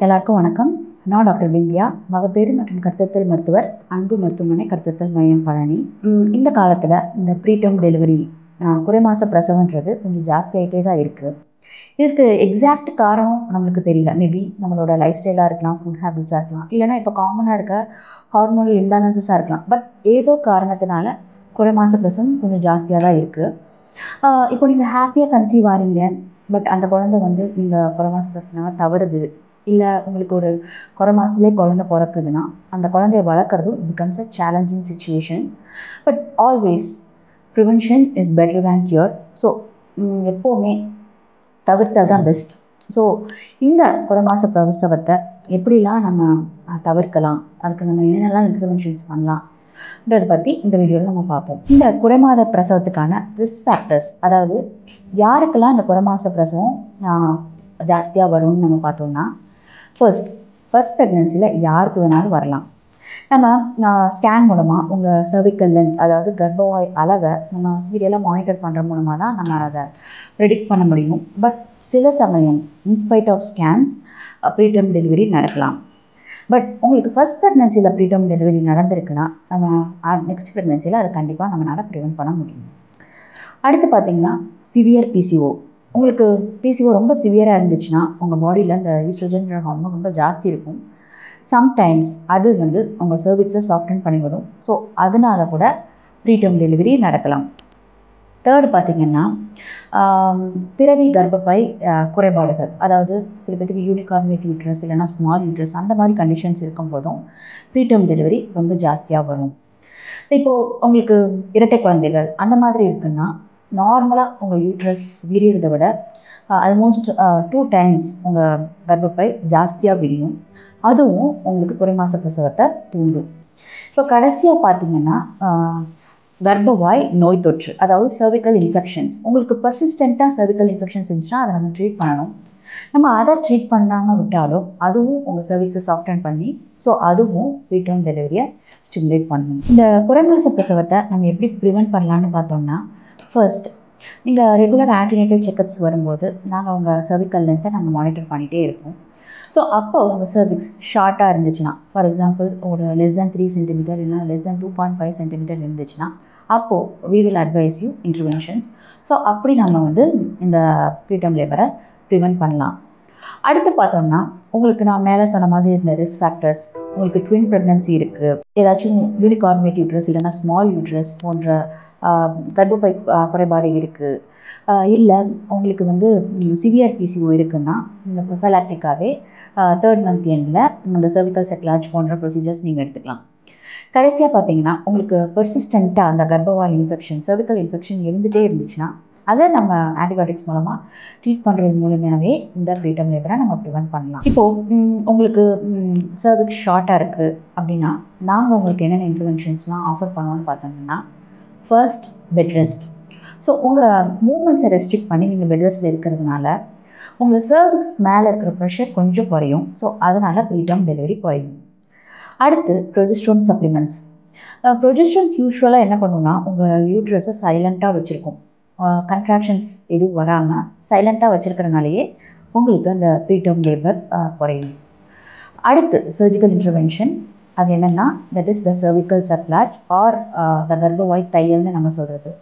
எல்லாருக்கும் வணக்கம். நான் டாக்டர் பிந்தியா, மகப்பேறு மற்றும் கருத்தரித்தல் மருத்துவர், அன்பு மருத்துவமனை கருத்தரித்தல் மையம் பழனி. இந்த காலத்தில் இந்த ப்ரீடம் டெலிவரி குறைமாத பிரசவன்றது கொஞ்சம் ஜாஸ்தியாகிட்டே தான் இருக்குது. இதற்கு எக்ஸாக்ட் காரணம் நம்மளுக்கு தெரியல. மேபி நம்மளோட லைஃப் ஸ்டைலாக இருக்கலாம், ஃபுட் ஹேபிட்ஸாக இருக்கலாம், இல்லைனா இப்போ காமனாக இருக்க ஹார்மோனல் இம்பேலன்சஸாக இருக்கலாம். பட் ஏதோ காரணத்தினால குறைமாத பிரசவம் கொஞ்சம் ஜாஸ்தியாக தான் இருக்குது. இப்போ நீங்கள் ஹாப்பியாக கன்சீவ் ஆகிறீங்க, பட் அந்த குழந்தை நீங்கள் குறைமாத பிரசவம் தவறுது, இல்லை உங்களுக்கு ஒரு குறை மாதத்துலேயே குழந்தை பிறக்குதுன்னா அந்த குழந்தைய வளர்க்குறது becomes a challenging situation. But always prevention is better than cure. So எப்போவுமே தவிர்த்தல் தான் பெஸ்ட். ஸோ இந்த குறை மாத பிரசவத்தை எப்படிலாம் நம்ம தவிர்க்கலாம், அதுக்கு நம்ம என்னென்னலாம் இன்டர்வென்ஷன்ஸ் பண்ணலாம்ன்றதை பற்றி இந்த வீடியோவில் நம்ம பார்ப்போம். இந்த குறைமாத பிரசவத்துக்கான ரிஸ்க் ஃபேக்டர்ஸ், அதாவது யாருக்கெல்லாம் இந்த குறைமாத பிரசவம் ஜாஸ்தியாக வரும்னு நம்ம பார்த்தோம்னா, ஃபர்ஸ்ட் ப்ரெக்னென்சியில் யாருக்கு வேணாலும் வரலாம். நம்ம ஸ்கேன் மூலமாக உங்கள் சர்விக்கல் லென்த், அதாவது கர்ப்பவாய் அளவை நம்ம சீரியலாக மானிட்டர் பண்ணுற மூலமாக தான் நம்ம அதை ப்ரெடிக்ட் பண்ண முடியும். பட் சில சமயம் in spite of scans preterm delivery நடக்கலாம். பட் உங்களுக்கு ஃபர்ஸ்ட் ப்ரெக்னென்சியில் ப்ரீடம் டெலிவரி நடந்திருக்குன்னா நம்ம நெக்ஸ்ட் ப்ரெக்னென்சியில் அதை கண்டிப்பாக நம்மளால் ப்ரிவென்ட் பண்ண முடியும். அடுத்து பார்த்திங்கன்னா சிவியர் பிசிஓ. உங்களுக்கு பிசிஓ ரொம்ப சிவியராக இருந்துச்சுன்னா உங்கள் பாடியில் அந்த ஈஸ்ட்ரோஜன் ஹார்மோன் ரொம்ப ஜாஸ்தி இருக்கும். சம்டைம்ஸ் அது உங்கள் சர்விக்ஸை சாஃப்டன் பண்ணிவிடும். ஸோ அதனால கூட ப்ரீடம் டெலிவரி நடக்கலாம். தேர்டு பார்த்திங்கன்னா பிறவி கர்ப்பப்பை குறைபாடுகள், அதாவது சில பேருக்கு யூனிகார்னேட் யூட்ரஸ் இல்லைனா ஸ்மால் யூட்ரஸ், அந்த மாதிரி கண்டிஷன்ஸ் இருக்கும் போதும் ப்ரீடம் டெலிவரி ரொம்ப ஜாஸ்தியாக வரும். இப்போது உங்களுக்கு இரட்டை குழந்தைகள் அந்த மாதிரி இருக்குன்னா நார்மலாக உங்கள் யூட்ரஸ் விரிகிறத விட ஆல்மோஸ்ட் 2 times உங்கள் கர்ப்பப்பை ஜாஸ்தியாக விரியும். அதுவும் உங்களுக்கு குறைமாத பிரசவத்தை தூண்டும். இப்போ கடைசியாக பார்த்தீங்கன்னா கர்ப்பவாய் நோய் தொற்று, அதாவது சர்விக்கல் இன்ஃபெக்ஷன்ஸ். உங்களுக்கு பர்சிஸ்டண்ட்டாக சர்விக்கல் இன்ஃபெக்ஷன்ஸ் இருந்துச்சுன்னா அதை நம்ம ட்ரீட் பண்ணணும். நம்ம அதை ட்ரீட் பண்ணாமல் விட்டாலும் அதுவும் உங்கள் சர்விக்ஸை சாஃப்டன் பண்ணி ஸோ அதுவும் ப்ரீடம் டெலிவரியை ஸ்டிமுலேட் பண்ணணும். இந்த குறைமாத பிரசவத்தை நம்ம எப்படி ப்ரிவென்ட் பண்ணலான்னு பார்த்தோம்னா, ஃபர்ஸ்ட் நீங்கள் ரெகுலர் ஆன்டினேட்டல் செக்கப்ஸ் வரும்போது நாங்கள் உங்கள் சர்விக்கல் லென்த்தை நம்ம மானிட்டர் பண்ணிகிட்டே இருப்போம். ஸோ அப்போ உங்கள் சர்விக்ஸ் ஷார்ட்டாக இருந்துச்சுன்னா, ஃபார் எக்ஸாம்பிள் ஒரு less than 3 cm இல்லைனா less than 2.5 cm இருந்துச்சுன்னா அப்போது we will advise you interventions. So அப்படி நம்ம இந்த ப்ரீடம் லேபரை ப்ரிவென்ட் பண்ணலாம். அடுத்து பார்த்தோம்னா, உங்களுக்கு நான் மேலே சொன்ன மாதிரி இந்த ரிஸ்க் ஃபேக்டர்ஸ், உங்களுக்கு ட்வின் ப்ரெக்னன்சி இருக்குது, ஏதாச்சும் யூனிகார்னேட் யூட்ரஸ் இல்லைனா ஸ்மால் யூட்ரஸ் போன்ற கர்ப்பப்பை குறைபாடு இருக்குது, இல்லை உங்களுக்கு சிவியர் பிசிஓ இருக்குன்னா இந்த ப்ரொஃபைலாக்டிக்காகவே 3rd month எண்டில் இந்த சர்விக்கல் செக்லாஜ் போன்ற ப்ரொசீஜர்ஸ் நீங்கள் எடுத்துக்கலாம். கடைசியாக பார்த்தீங்கன்னா உங்களுக்கு பெர்சிஸ்டண்ட்டாக அந்த கர்ப்பவாய் இன்ஃபெக்ஷன், சர்விக்கல் இன்ஃபெக்ஷன் இருந்துகிட்டே இருந்துச்சுன்னா அதை நம்ம ஆன்டிபயோட்டிக்ஸ் மூலமாக ட்ரீட் பண்ணுறது மூலமாகவே இந்த ப்ரீடம் லேபரை நம்ம ப்ரிவென்ட் பண்ணலாம். இப்போது உங்களுக்கு சர்விக்ஸ் ஷார்ட்டாக இருக்குது அப்படின்னா நாங்கள் உங்களுக்கு என்னென்ன இன்டர்வென்ஷன்ஸ்லாம் ஆஃபர் பண்ணுவோம்னு பார்த்தோம்னா, ஃபர்ஸ்ட் பெட் ரெஸ்ட். ஸோ உங்கள் மூமெண்ட்ஸை ரெஸ்ட்ரிக்ட் பண்ணி நீங்கள் பெட் ரெஸ்ட்டில் இருக்கிறதுனால உங்கள் சர்விக்ஸ் மேலே இருக்கிற ப்ரெஷர் கொஞ்சம் குறையும். ஸோ அதனால் ப்ரீடம் டெலிவரி குறையும். அடுத்து ப்ரொஜெஸ்ட்ரோன் சப்ளிமெண்ட்ஸ். ப்ரொஜெஸ்ட்ரோன்ஸ் யூஸ்வலாக என்ன பண்ணுன்னா உங்கள் யூட்ரஸை சைலண்ட்டாக வச்சுருக்கும். கன்ட்ராக்ஷன்ஸ் எதுவும் வராமல் சைலண்ட்டாக வச்சுருக்கிறனாலேயே உங்களுக்கு அந்த ப்ரீடம் லேபர் குறையும். அடுத்து சர்ஜிக்கல் இன்டர்வென்ஷன். அது என்னென்னா that is the cervical cerclage or the கர்ப்பவாய் தையல்னு நம்ம சொல்கிறது.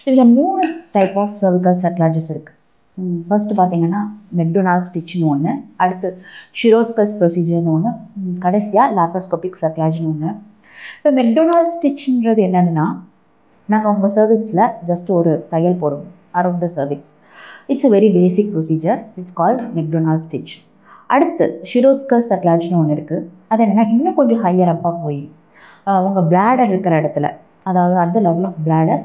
இதில் 3 டைப் ஆஃப் சர்விக்கல் சர்க்லாஜஸ் இருக்குது. ஃபர்ஸ்ட்டு பார்த்தீங்கன்னா மெக்டொனால்ட் ஸ்டிச்னு ஒன்று, அடுத்து ஷிரோட்ஸ்கஸ் ப்ரொசீஜர்னு ஒன்று, கடைசியாக லாப்ரோஸ்கோபிக் சர்க்லாஜ்னு ஒன்று. இப்போ மெக்டொனால்ட் ஸ்டிச்ன்றது என்னென்னா, நாங்கள் உங்கள் சர்விக்ஸில் ஜஸ்ட் ஒரு தையல் போடுவோம் around the cervix. It's a very basic procedure. It's called McDonald stitch. அடுத்து ஷிரோட்ஸ்கஸ் சர்க்லாஜ்னு ஒன்று இருக்குது. அது என்னென்னா இன்னும் கொஞ்சம் ஹையர் அப்பாக போய் உங்கள் பிளாடர் இருக்கிற இடத்துல, அதாவது at the level of bladder,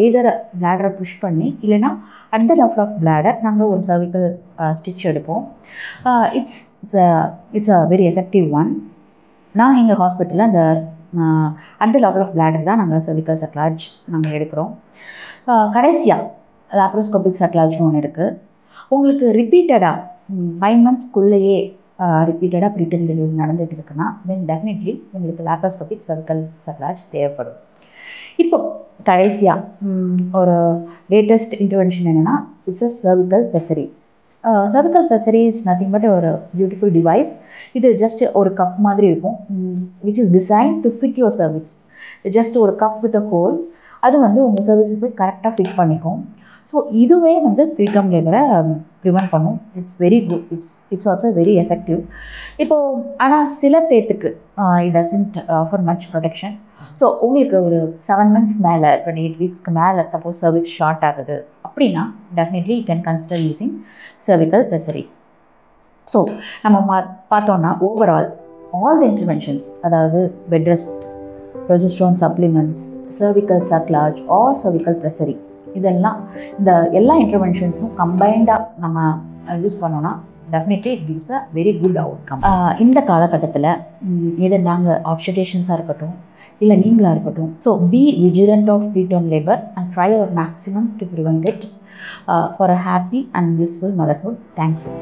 either பிளாடரை புஷ் பண்ணி இல்லைனா at the level of bladder நாங்கள் ஒரு சர்விக்கல் ஸ்டிச் எடுப்போம். It's a very effective one. நான் எங்கள் ஹாஸ்பிட்டலில் அந்த at the level of bladder தான் நாங்கள் சர்விக்கல் சர்க்லாஜ் நாங்கள் எடுக்கிறோம். கடைசியாக லாப்ரோஸ்கோபிக் சர்க்லாஜ்னு ஒன்று இருக்குது. உங்களுக்கு ரிப்பீட்டடாக 5 monthsக்குள்ளேயே ரிப்பீட்டடாக ப்ரீடம் டெலிவரி நடந்துகிட்டு இருக்குன்னா தென் டெஃபினெட்லி உங்களுக்கு லாப்ரோஸ்கோபிக் சர்விக்கல் சர்க்லாஜ் தேவைப்படும். இப்போ கடைசியாக ஒரு லேட்டஸ்ட் இன்டர்வென்ஷன் என்னென்னா it's a cervical pessary. cervical pessary is nothing but ஒரு beautiful device. இது ஜஸ்ட் ஒரு கப் மாதிரி இருக்கும், which is designed to fit your cervix. Just ஒரு கப் வித் அ ஹோல், அது வந்து உங்கள் சர்வீஸுக்கு கரெக்டாக ஃபிட் பண்ணிக்கும். ஸோ இதுவே வந்து ப்ரீடம் லேபரை ப்ரிவெண்ட் பண்ணும். It's very good, it's also very effective. இப்போது ஆனால் சில பேர்த்துக்கு it doesn't offer much protection. So உங்களுக்கு ஒரு 7 months மேலே 28 weeksக்கு மேலே சப்போஸ் சர்விக்ஸ் ஷார்ட் ஆகுது அப்படின்னா definitely you can consider using cervical pessary. So நம்ம பார்த்தோன்னா ஓவரால் ஆல் த இன்டர்வென்ஷன்ஸ், அதாவது bed rest, progesterone supplements, cervical sacrilege or cervical pessary, இதெல்லாம் இந்த எல்லா இன்டர்வென்ஷன்ஸும் கம்பைண்டாக நம்ம யூஸ் பண்ணோன்னா definitely it gives a very good outcome. இந்த காலகட்டத்தில் இதை நாங்கள் ஆப்ஸ்டேஷன்ஸாக இருக்கட்டும் இல்லை நீங்களாக இருக்கட்டும், so be vigilant of preterm labour and try our maximum to prevent it for a happy and useful motherhood. Thank you.